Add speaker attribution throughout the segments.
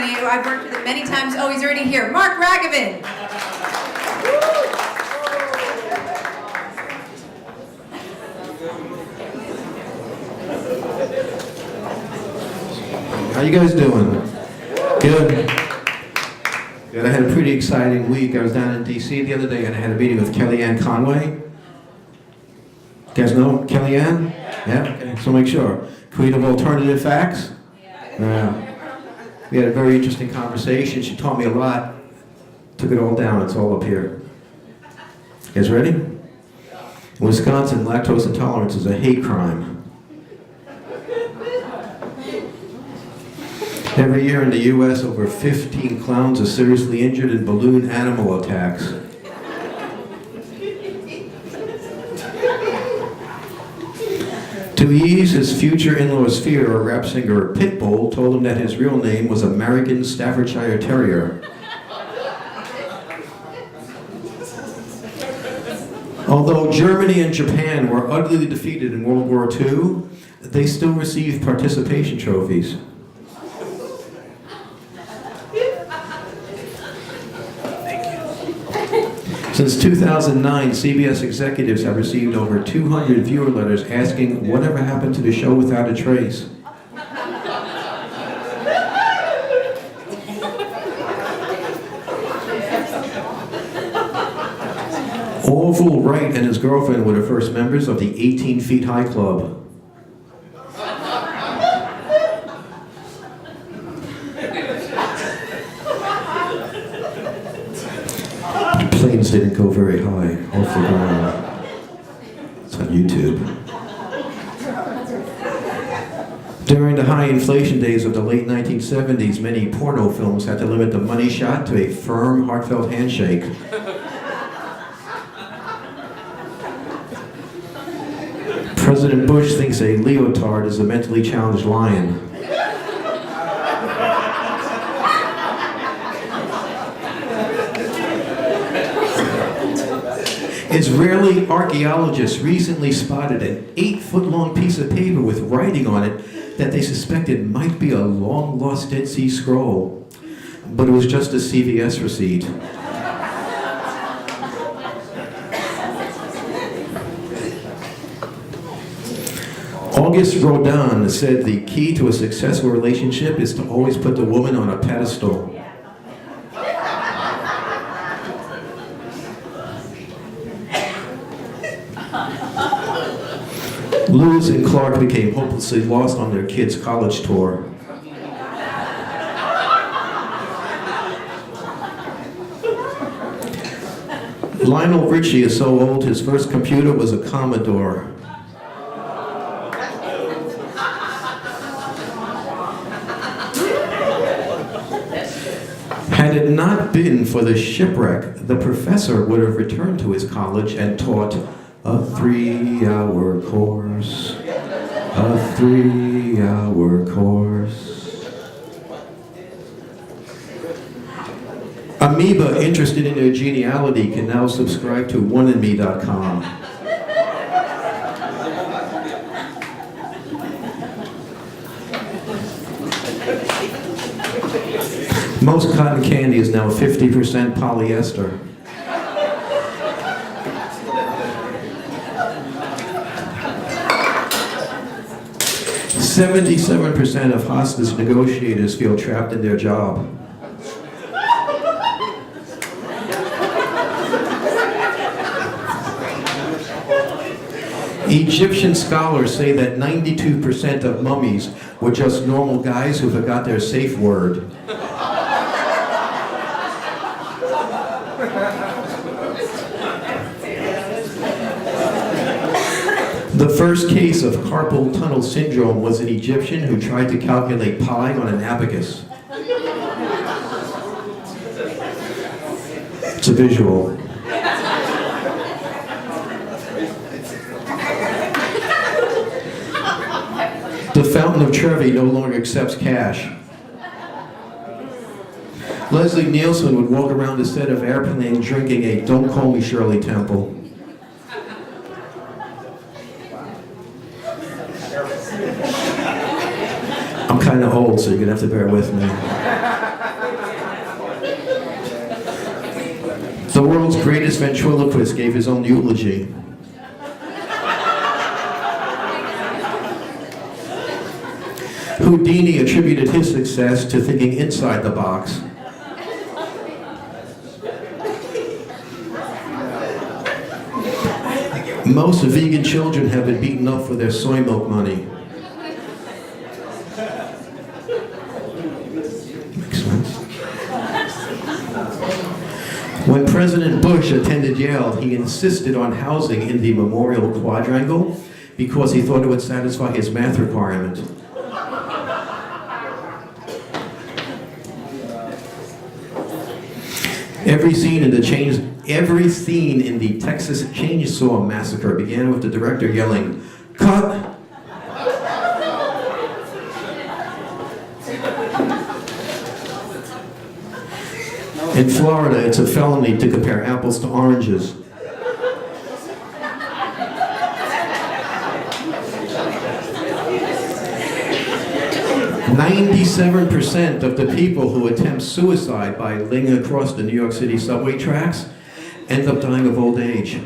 Speaker 1: funny. I've worked with him many times. Oh, he's already here. Marc Ragovin.
Speaker 2: How you guys doing? Good. Good. I had a pretty exciting week. I was down in D.C. the other day and I had a meeting with Kellyanne Conway. You guys know Kellyanne? Yeah? Okay. So make sure. Creative Alternative Facts? Yeah. We had a very interesting conversation. She taught me a lot. Took it all down. It's all up here. You guys ready? In Wisconsin, lactose intolerance is a hate crime. Every year in the U.S., over 15 clowns are seriously injured in balloon animal attacks. To ease his future in-law's fear, a rap singer Pitbull told him that his real name was American Staffordshire Terrier. Although Germany and Japan were utterly defeated in World War II, they still received participation trophies. Since 2009, CBS executives have received over 200 viewer letters asking whatever happened to the show Without a Trace. Orville Wright and his girlfriend were the first members of the 18 Feet High Club. Planes didn't go very high off the ground. It's on YouTube. During the high inflation days of the late 1970s, many porno films had to limit the money shot to a firm, heartfelt handshake. President Bush thinks a leotard is a mentally challenged lion. Israeli archaeologists recently spotted an 8-foot-long piece of paper with writing on it that they suspected might be a long-lost Dead Sea Scroll, but it was just a CVS receipt. Auguste Rodin said the key to a successful relationship is to always put the woman on a pedestal. Lewis and Clark became hopelessly lost on their kids' college tour. Lionel Richie is so old his first computer was a Commodore. Had it not been for the shipwreck, the professor would have returned to his college and taught a 3-hour course. A 3-hour course. Amoeba interested in their geniality can now subscribe to oneandme.com. Most cotton candy is now 50% polyester. "77% of hostage negotiators feel trapped in their job." Egyptian scholars say that 92% of mummies were just normal guys who forgot their safe word. The first case of carpal tunnel syndrome was an Egyptian who tried to calculate pi on an abacus. It's a visual. The Fountain of Trevi no longer accepts cash. Leslie Nielsen would walk around the set of Airplane drinking a Don't Call Me Shirley Temple. I'm kind of old, so you're going to have to bear with me. The world's greatest ventriloquist gave his own eulogy. Houdini attributed his success to thinking inside the box. Most vegan children have been beaten up for their soy milk money. Makes sense. When President Bush attended Yale, he insisted on housing in the Memorial Quadrangle because he thought it would satisfy his math requirement. Every scene in the Texas Chainsaw Massacre began with the director yelling, "Cut!" In Florida, it's a felony to compare apples to oranges. "97% of the people who attempt suicide by laying across the New York City subway tracks end up dying of old age."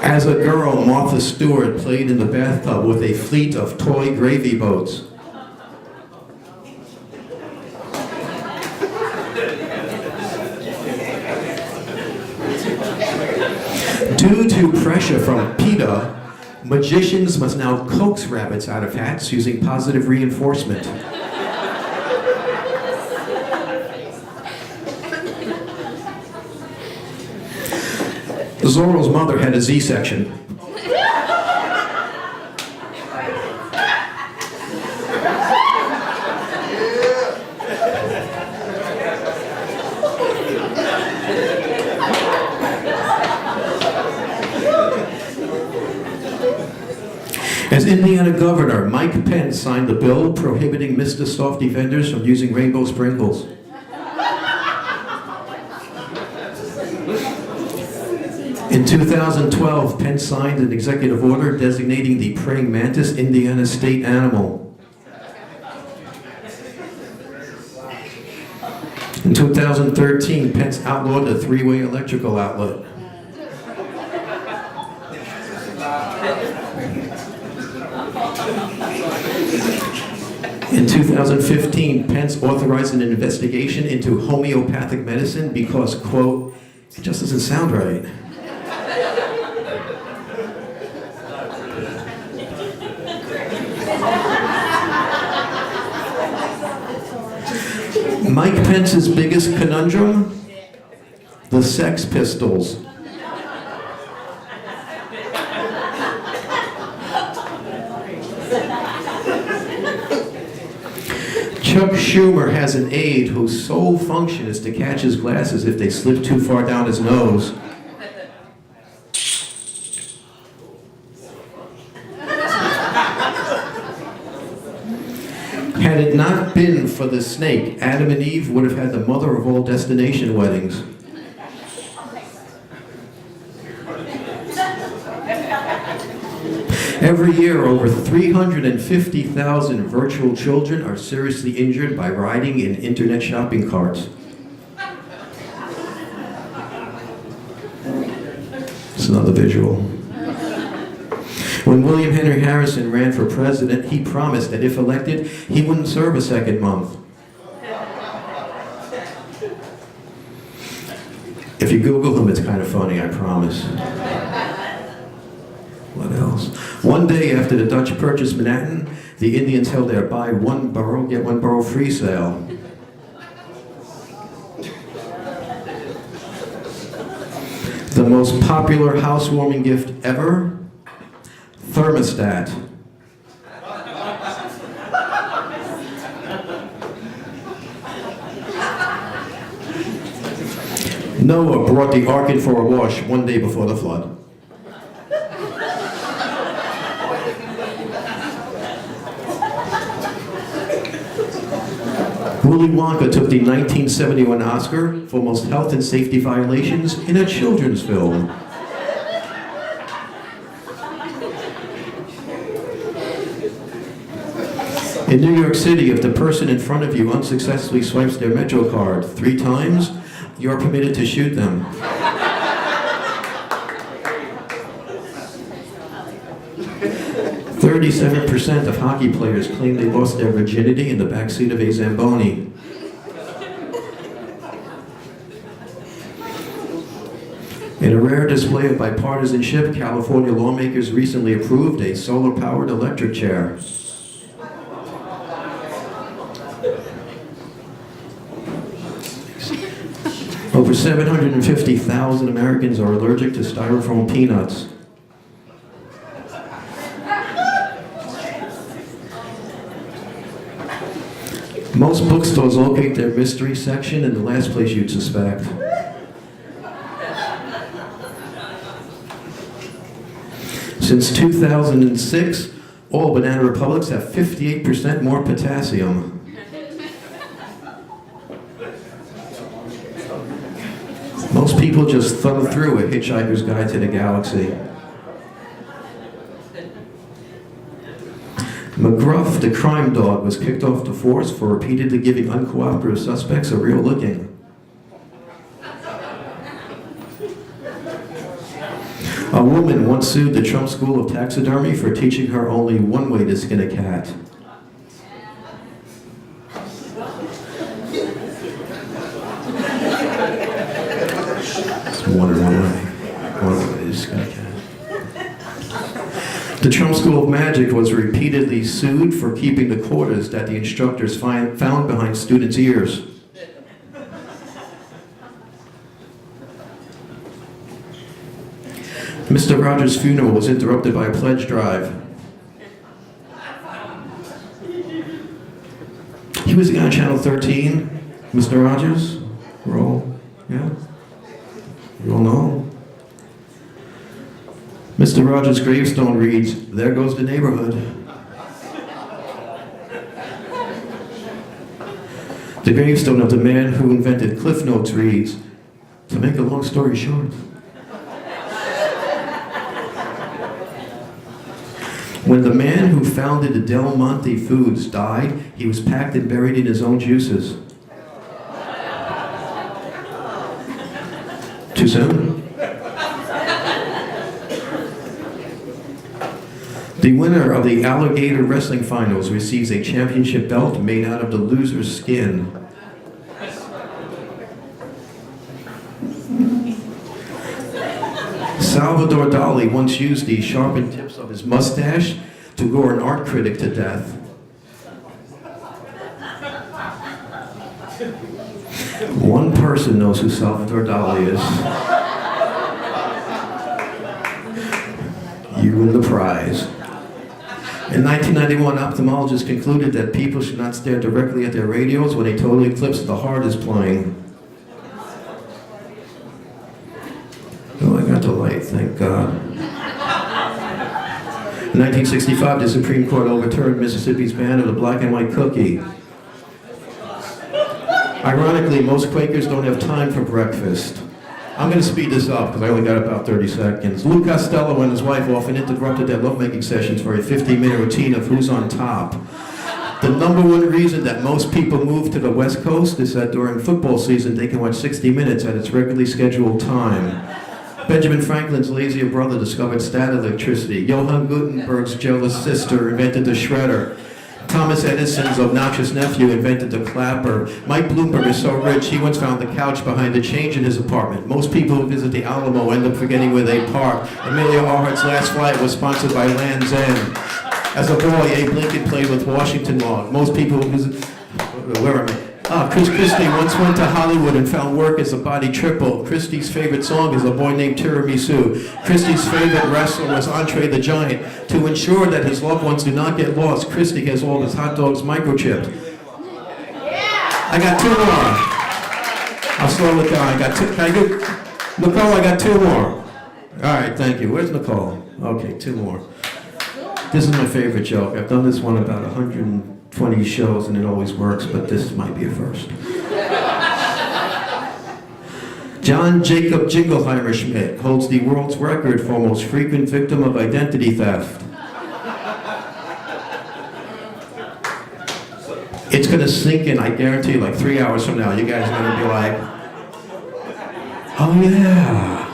Speaker 2: As a girl, Martha Stewart played in the bathtub with a fleet of toy gravy boats. Due to pressure from PETA, magicians must now coax rabbits out of hats using positive reinforcement. Zorro's mother had a Z-section. As Indiana Governor, Mike Pence signed a bill prohibiting Mr. Softy vendors from using rainbow sprinkles. In 2012, Pence signed an executive order designating the praying mantis Indiana's state animal. In 2013, Pence outlawed a three-way electrical outlet. In 2015, Pence authorized an investigation into homeopathic medicine because, quote, "it just doesn't sound right." Mike Pence's biggest conundrum? The Sex Pistols. Chuck Schumer has an aide whose sole function is to catch his glasses if they slip too far down his nose. Had it not been for the snake, Adam and Eve would have had the mother of all destination weddings. Every year, over 350,000 virtual children are seriously injured by riding in internet shopping carts. It's another visual. When William Henry Harrison ran for president, he promised that if elected, he wouldn't serve a second month. If you Google him, it's kind of funny, I promise. What else? One day after the Dutch purchased Manhattan, the Indians held their buy one borough, get one borough free sale. The most popular housewarming gift ever? Thermostat. Noah brought the ark in for a wash one day before the flood. Willy Wonka took the 1971 Oscar for most health and safety violations in a children's film. In New York City, if the person in front of you unsuccessfully swipes their Metro card 3 times, you're permitted to shoot them. 37% of hockey players claim they lost their virginity in the backseat of a Zamboni. In a rare display of bipartisanship, California lawmakers recently approved a solar-powered electric chair. Over 750,000 Americans are allergic to styrofoam peanuts. Most bookstores locate their mystery section in the last place you'd suspect. Since 2006, all banana republics have 58% more potassium. Most people just thumb through A Hitchhiker's Guide to the Galaxy. McGruff, the crime dog, was kicked off the force for repeatedly giving uncooperative suspects a real licking. A woman once sued the Trump School of Taxidermy for teaching her only one way to skin a cat. One way to skin a cat. The Trump School of Magic was repeatedly sued for keeping the quarters that the instructors found behind students' ears. Mr. Rogers' funeral was interrupted by a pledge drive. He was the guy on Channel 13, Mr. Rogers. We're all, yeah? You all know. Mr. Rogers' gravestone reads, "There goes the neighborhood." The gravestone of the man who invented Cliff Notes reads, "To make a long story short." When the man who founded the Del Monte Foods died, he was packed and buried in his own juices. Too soon? The winner of the Alligator Wrestling Finals receives a championship belt made out of the loser's skin. Salvador Dali once used the sharpened tips of his mustache to gore an art critic to death. One person knows who Salvador Dali is. You win the prize. In 1991, ophthalmologists concluded that people should not stare directly at their radios when a total eclipse of the heart is playing. Oh, I got the light, thank God. In 1965, the Supreme Court overturned Mississippi's ban of the black and white cookie. Ironically, most Quakers don't have time for breakfast. I'm going to speed this up because I only got about 30 seconds. Lou Costello and his wife often interrupted their lovemaking sessions for a 15-minute routine of who's on top. The number one reason that most people move to the West Coast is that during football season they can watch 60 Minutes at its regularly scheduled time. Benjamin Franklin's lazier brother discovered static electricity. Johann Gutenberg's jealous sister invented the shredder. Thomas Edison's obnoxious nephew invented the clapper. Mike Bloomberg is so rich, he once found the couch behind the change in his apartment. Most people who visit the Alamo end up forgetting where they park. Amelia Earhart's last flight was sponsored by Land's End. As a boy, Abe Lincoln played with Washington Log. Most people who visit... Where am I? Chris Christie once went to Hollywood and found work as a body triple. Christie's favorite song is A Boy Named Tiramisu. Christie's favorite wrestler was Andre the Giant. To ensure that his loved ones do not get lost, Christie has all his hot dogs microchipped. I got 2 more. I'll slow it down. I got 2. Can I get... Nicole, I got 2 more. All right, thank you. Where's Nicole? Okay, 2 more. This is my favorite joke. I've done this one about 120 shows and it always works, but this might be a first. John Jacob Jingleheimer Schmidt holds the world's record for most frequent victim of identity theft. It's going to sink in, I guarantee you, like 3 hours from now. You guys are going to be like, oh yeah.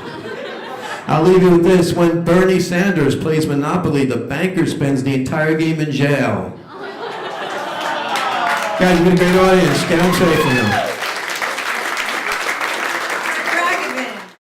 Speaker 2: I'll leave you with this. When Bernie Sanders plays Monopoly, the banker spends the entire game in jail. Guys, you've been a great audience. Get home safe for now.